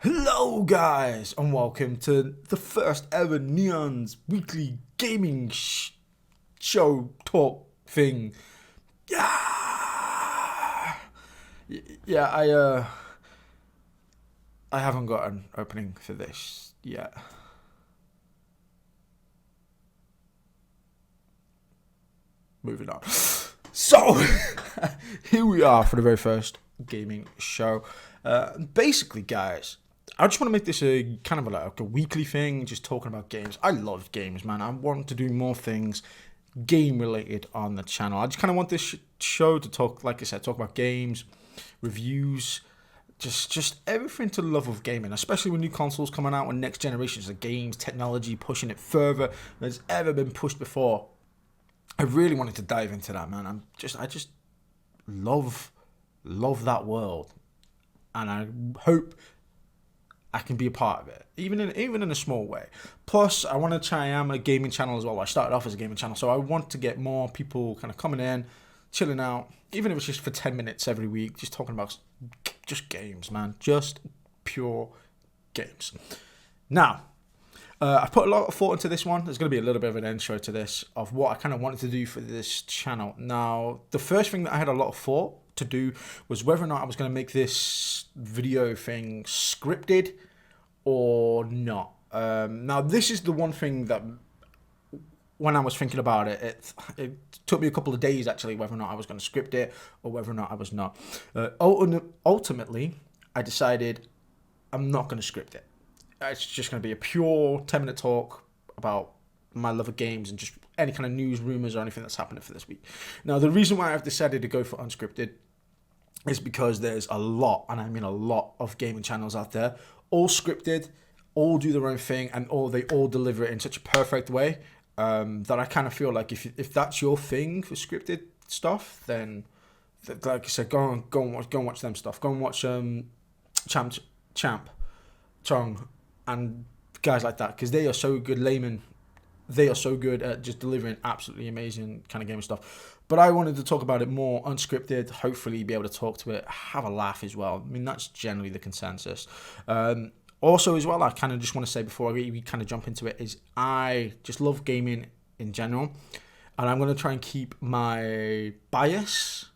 Hello guys and welcome to the first ever Neon's weekly gaming show talk thing. Yeah, yeah. I haven't got an opening for this yet. Moving on. So here we are for the very first gaming show. Basically, guys, I just want to make this a kind of like a weekly thing, just talking about games. I love games, man. I want to do more things game related on the channel. I just kind of want this show to talk, like I said, talk about games, reviews, just everything to the love of gaming, especially with new consoles coming out and next generations of games, technology pushing it further than it's ever been pushed before. I really wanted to dive into that, man. I just love that world, and I hope I can be a part of it, even in a small way. Plus, I want to try. I'm a gaming channel as well. I started off as a gaming channel, so I want to get more people kind of coming in, chilling out, even if it's just for 10 minutes every week, just talking about just games, man, just pure games. Now, I've put a lot of thought into this one. There's going to be a little bit of an intro to this of what I kind of wanted to do for this channel. Now, the first thing that I had a lot of thought to do was whether or not I was going to make this video thing scripted or not. Now, this is the one thing that when I was thinking about it, it took me a couple of days actually, whether or not I was going to script it or whether or not I was not. Ultimately, I decided I'm not going to script it. It's just going to be a pure 10-minute talk about my love of games and just any kind of news, rumors, or anything that's happening for this week. Now, the reason why I've decided to go for unscripted is because there's a lot, and I mean a lot, of gaming channels out there, all scripted, all do their own thing, and they all deliver it in such a perfect way that I kind of feel like if that's your thing for scripted stuff, then like I said, go and watch them stuff. Go and watch Champ, Chong, and guys like that, because they are so good laymen. They are so good at just delivering absolutely amazing kind of game stuff. But I wanted to talk about it more unscripted, hopefully be able to talk to it, have a laugh as well. I mean, that's generally the consensus. Also as well, I kind of just want to say before we kind of jump into it, is I just love gaming in general. And I'm going to try and keep my bias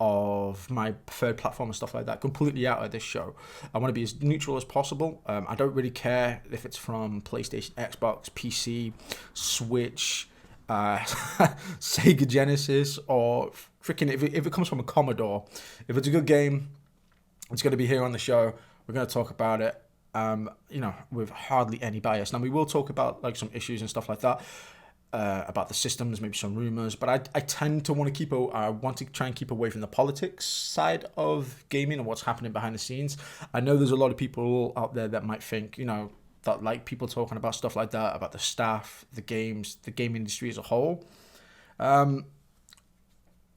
of my preferred platform and stuff like that completely out of this show. I want to be as neutral as possible. I don't really care if it's from PlayStation, Xbox, PC, Switch, Sega Genesis, or freaking if it comes from a Commodore. If it's a good game, it's going to be here on the show. We're going to talk about it, with hardly any bias. Now, we will talk about like some issues and stuff like that. About the systems, maybe some rumors, but I tend to want to try and keep away from the politics side of gaming and what's happening behind the scenes. I know there's a lot of people out there that might think, that like people talking about stuff like that, about the staff, the games, the game industry as a whole. And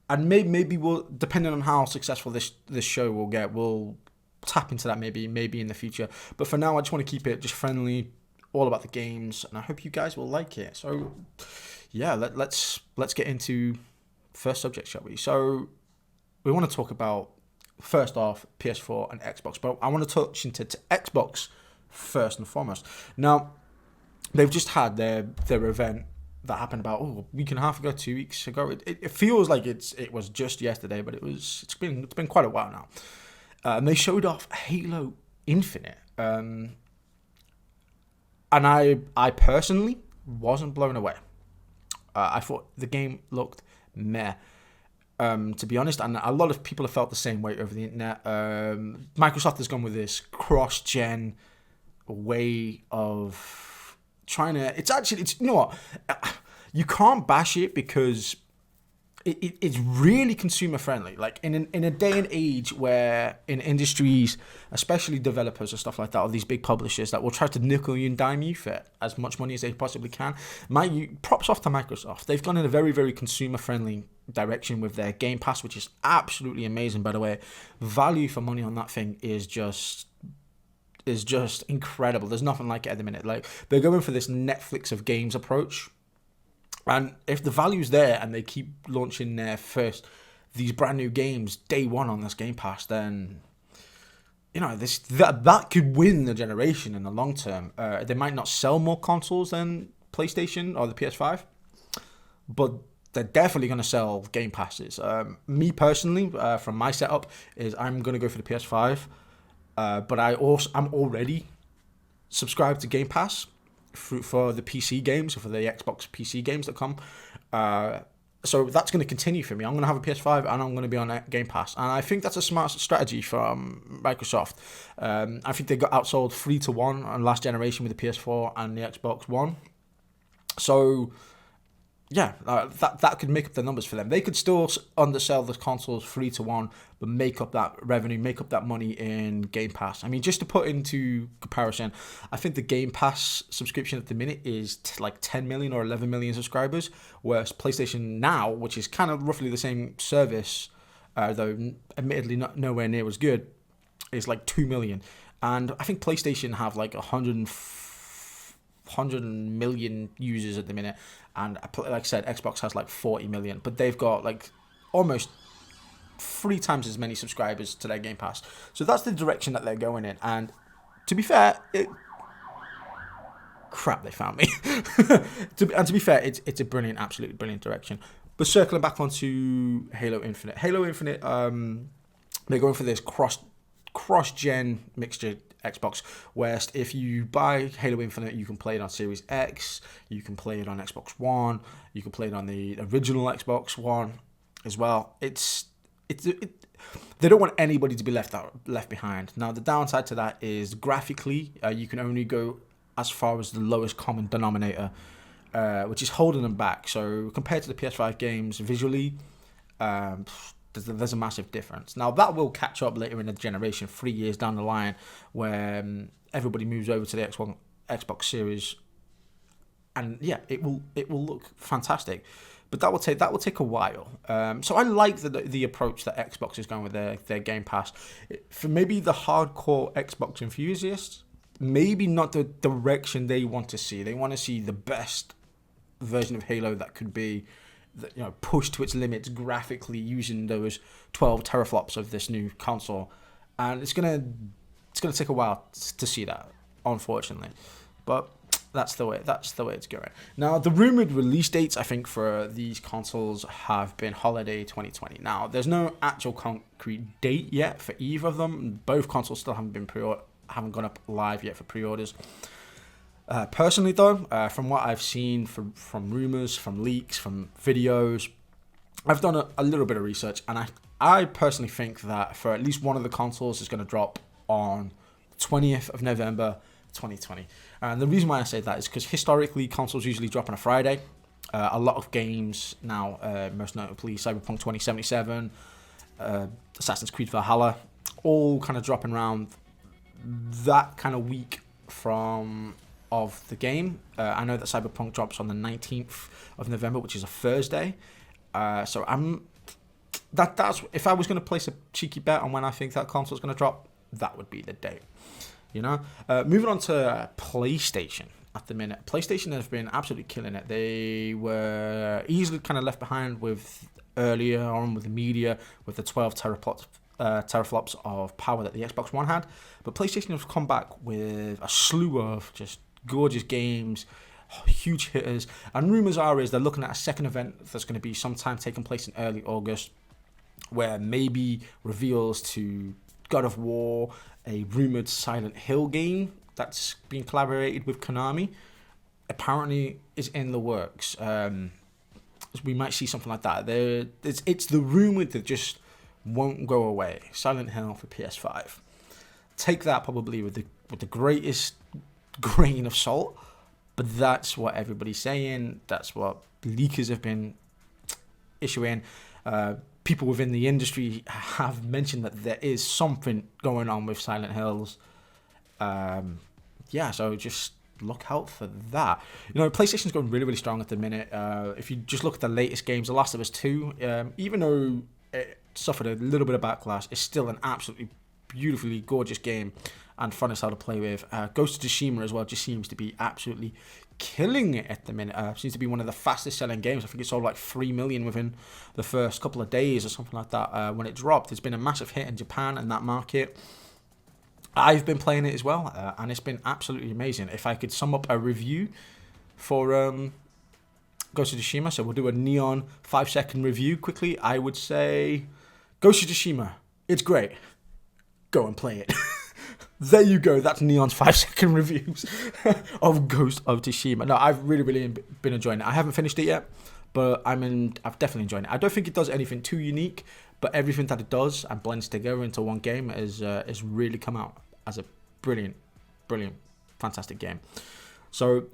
maybe we'll, depending on how successful this show will get, we'll tap into that maybe in the future. But for now, I just want to keep it just friendly, all about the games, and I hope you guys will like it. So yeah, let's get into first subject, shall we? So we want to talk about, first off, PS4 and Xbox, but I want to touch into Xbox first and foremost. Now, they've just had their event that happened about a week and a half ago, 2 weeks ago. It feels like it was just yesterday, but it's been quite a while now. And they showed off Halo Infinite. And I personally wasn't blown away. I thought the game looked meh, to be honest. And a lot of people have felt the same way over the internet. Microsoft has gone with this cross-gen way of trying to... It's you know what? You can't bash it because... It's really consumer friendly. Like in a day and age where in industries, especially developers and stuff like that, or these big publishers that will try to nickel you and dime you for as much money as they possibly can. Props off to Microsoft. They've gone in a very, very consumer friendly direction with their Game Pass, which is absolutely amazing, by the way. Value for money on that thing is just incredible. There's nothing like it at the minute. Like, they're going for this Netflix of games approach. And if the value's there and they keep launching these brand new games day one on this Game Pass, then that could win the generation in the long term. They might not sell more consoles than PlayStation or the PS5, but they're definitely going to sell Game Passes. Me personally, from my setup, is I'm going to go for the PS5, but I'm already subscribed to Game Pass for the PC games, or for the Xbox PC games that come. So that's going to continue for me. I'm going to have a PS5 and I'm going to be on Game Pass. And I think that's a smart strategy from Microsoft. I think they got outsold 3-1 on last generation with the PS4 and the Xbox One. So yeah, that could make up the numbers for them. They could still undersell the consoles 3-1, but make up that revenue, make up that money in Game Pass. I mean, just to put into comparison, I think the Game Pass subscription at the minute is like 10 million or 11 million subscribers, whereas PlayStation Now, which is kind of roughly the same service, though admittedly nowhere near as good, is like 2 million. And I think PlayStation have like 100 million users at the minute, and like I said, Xbox has like 40 million, but they've got like almost 3 times as many subscribers to their Game Pass. So that's the direction that they're going in. And to be fair, crap, they found me. to be fair, it's a brilliant, absolutely brilliant direction. But circling back onto Halo Infinite, they're going for this cross-gen mixture Xbox, whereas if you buy Halo Infinite, you can play it on Series X, you can play it on Xbox One, you can play it on the original Xbox One as well. They don't want anybody to be left behind. Now, the downside to that is graphically, you can only go as far as the lowest common denominator, which is holding them back. So compared to the PS5 games, visually, there's a massive difference. Now, that will catch up later in the generation, 3 years down the line, where everybody moves over to the Xbox Series, and yeah, it will look fantastic. But that will take a while. So I like the approach that Xbox is going with their Game Pass. For maybe the hardcore Xbox enthusiasts, maybe not the direction they want to see. They want to see the best version of Halo that could be, pushed to its limits graphically using those 12 teraflops of this new console, and it's gonna take a while to see that, unfortunately. But that's the way it's going. Now, the rumored release dates, I think, for these consoles have been holiday 2020. Now, there's no actual concrete date yet for either of them. Both consoles still haven't gone up live yet for pre-orders. Personally, though, from what I've seen from rumors, from leaks, from videos, I've done a little bit of research, and I personally think that for at least one of the consoles is going to drop on the 20th of November 2020. And the reason why I say that is because historically, consoles usually drop on a Friday. A lot of games now, most notably Cyberpunk 2077, Assassin's Creed Valhalla, all kind of dropping around that kind of week of the game. I know that Cyberpunk drops on the 19th of November, which is a Thursday. So that's if I was going to place a cheeky bet on when I think that console's going to drop, that would be the date. Moving on to PlayStation at the minute. PlayStation has been absolutely killing it. They were easily kind of left behind with earlier on with the media with the 12 teraflops of power that the Xbox One had. But PlayStation has come back with a slew of just gorgeous games, huge hitters, and rumors is they're looking at a second event that's going to be sometime taking place in early August, where maybe reveals to God of War, a rumored Silent Hill game that's being collaborated with Konami, apparently is in the works. We might see something like that. It's the rumor that just won't go away. Silent Hill for PS5. Take that probably with the greatest grain of salt, but that's what everybody's saying. That's what leakers have been issuing. People within the industry have mentioned that there is something going on with Silent Hills. So just look out for that. PlayStation's going really, really strong at the minute. If you just look at the latest games, The Last of Us 2, even though it suffered a little bit of backlash, it's still an absolutely beautifully gorgeous game and fun as hell to play with. Ghost of Tsushima as well just seems to be absolutely killing it at the minute. Seems to be one of the fastest selling games. I think it sold like 3 million within the first couple of days or something like that when it dropped. It's been a massive hit in Japan and that market. I've been playing it as well, and it's been absolutely amazing. If I could sum up a review for Ghost of Tsushima, so we'll do a Neon 5-second review quickly. I would say Ghost of Tsushima, it's great. Go and play it. There you go. That's Neon's 5-second reviews of Ghost of Tsushima. No, I've really been enjoying it. I haven't finished it yet, but I've definitely enjoyed it. I don't think it does anything too unique, but everything that it does and blends together into one game is really come out as a brilliant, fantastic game. So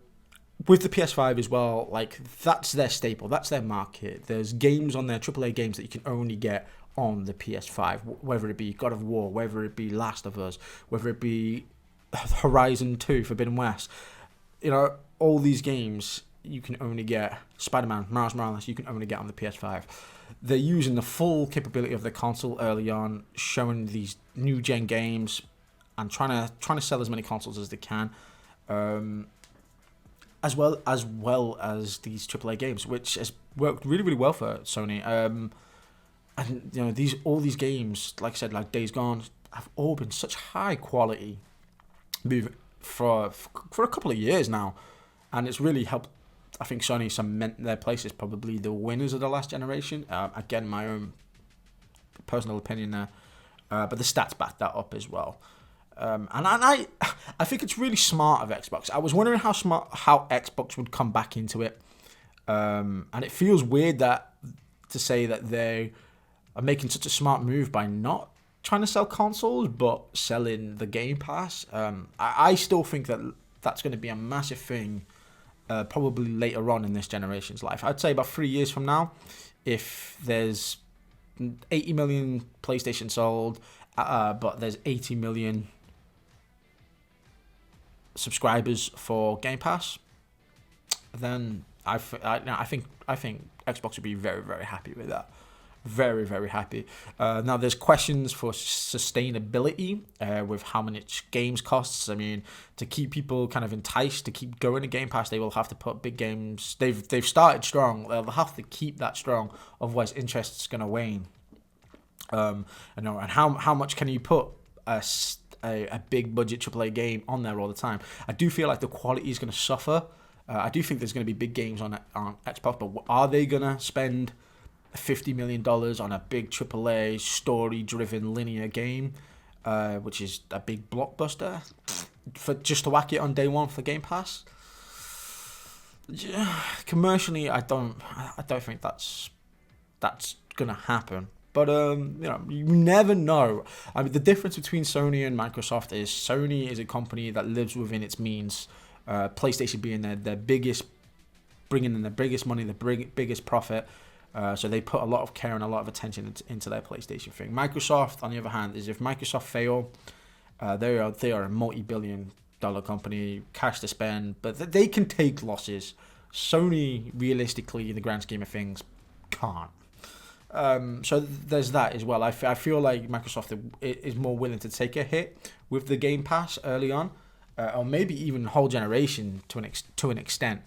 with the PS5 as well, like that's their staple, that's their market. There's games on there, AAA games that you can only get on the PS5, whether it be God of War, whether it be Last of Us, whether it be Horizon 2, Forbidden West. You know, all these games you can only get, Spider-Man, Miles Morales, you can only get on the PS5. They're using the full capability of the console early on, showing these new gen games and trying to sell as many consoles as they can, as well as these AAA games, which has worked really well for Sony. And you know, all these games, like I said, like Days Gone, have all been such high quality for a couple of years now, and it's really helped. I think Sony cement their place as probably the winners of the last generation. Again, my own personal opinion there, but the stats back that up as well. And I think it's really smart of Xbox. I was wondering how Xbox would come back into it, and it feels weird to say that they are making such a smart move by not trying to sell consoles but selling the Game Pass. I still think that's going to be a massive thing, probably later on in this generation's life. I'd say about 3 years from now, if there's 80 million PlayStation sold, but there's 80 million subscribers for Game Pass, then I think Xbox would be very happy with that. Very happy. Now there's questions for sustainability with how much games costs. I mean, to keep people kind of enticed to keep going to Game Pass, they will have to put big games. They've started strong. They'll have to keep that strong, otherwise interest's gonna wane. And how much can you put a big budget AAA game on there all the time? I do feel like the quality is gonna suffer. I do think there's gonna be big games on Xbox, but are they gonna spend $50 million on a big AAA story-driven linear game, which is a big blockbuster, for just to whack it on day one for Game Pass? Yeah, commercially, I don't think that's gonna happen. But you never know. I mean, the difference between Sony and Microsoft is Sony is a company that lives within its means. PlayStation being their biggest, bringing in the biggest money, the biggest profit. So they put a lot of care and a lot of attention into their PlayStation thing. Microsoft, on the other hand, is if Microsoft fail, they are a multi-billion-dollar company, cash to spend, but they can take losses. Sony, realistically, in the grand scheme of things, can't. So there's that as well. I feel like Microsoft is more willing to take a hit with the Game Pass early on, or maybe even whole generation to an extent.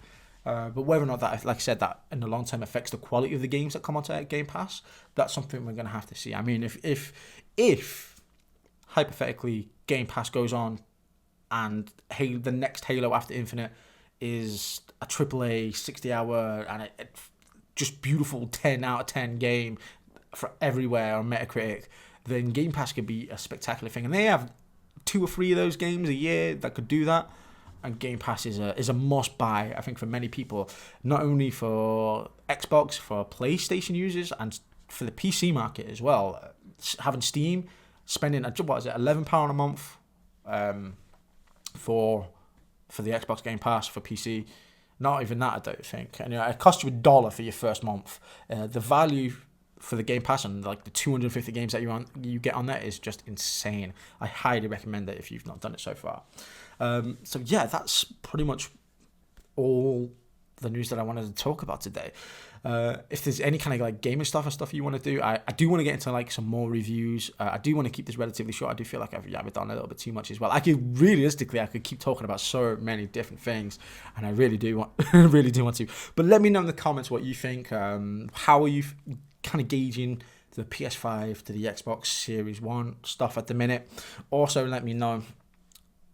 But whether or not that, like I said, that in the long term affects the quality of the games that come onto Game Pass, that's something we're going to have to see. I mean, if hypothetically Game Pass goes on and the next Halo after Infinite is a AAA 60-hour and it just beautiful 10 out of 10 game for everywhere on Metacritic, then Game Pass could be a spectacular thing. And they have 2 or 3 of those games a year that could do that. And Game Pass is a must buy, I think, for many people, not only for Xbox, for PlayStation users, and for the PC market as well. Having Steam, spending £11 a month for the Xbox Game Pass for PC. Not even that, I don't think. And it costs you $1 for your first month. The value for the Game Pass and like the 250 games that you get on there is just insane. I highly recommend it if you've not done it so far. So yeah, that's pretty much all the news that I wanted to talk about today. If there's any kind of like gaming stuff or stuff you want to do, I do want to get into like some more reviews. I do want to keep this relatively short. I do feel like I've done a little bit too much as well. I could keep talking about so many different things, and I really do want to. But let me know in the comments what you think. How are you kind of gauging the PS5 to the Xbox Series 1 stuff at the minute. Also, let me know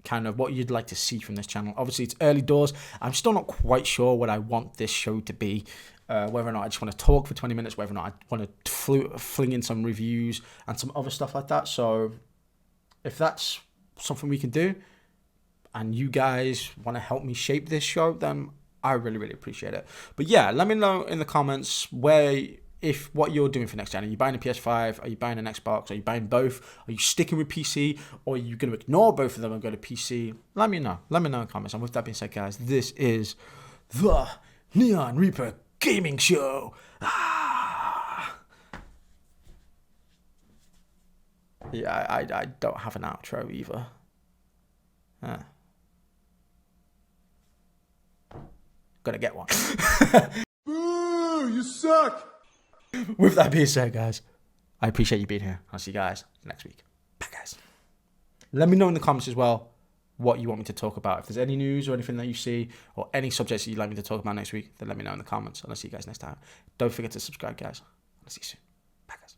kind of what you'd like to see from this channel. Obviously, it's early doors. I'm still not quite sure what I want this show to be. Whether or not I just want to talk for 20 minutes, whether or not I want to fling in some reviews and some other stuff like that. So if that's something we can do and you guys want to help me shape this show, then I really, really appreciate it. But yeah, let me know in the comments what you're doing for next gen. Are you buying a PS5? Are you buying an Xbox? Are you buying both? Are you sticking with PC? Or are you going to ignore both of them and go to PC? Let me know. Let me know in the comments. And with that being said, guys, this is the Neon Reaper Gaming Show. Yeah, I don't have an outro either. Gotta get one. Boo! You suck! With that being said, guys, I appreciate you being here. I'll see you guys next week. Bye, guys. Let me know in the comments as well what you want me to talk about. If there's any news or anything that you see or any subjects that you'd like me to talk about next week, then let me know in the comments. And I'll see you guys next time. Don't forget to subscribe, guys. I'll see you soon. Bye, guys.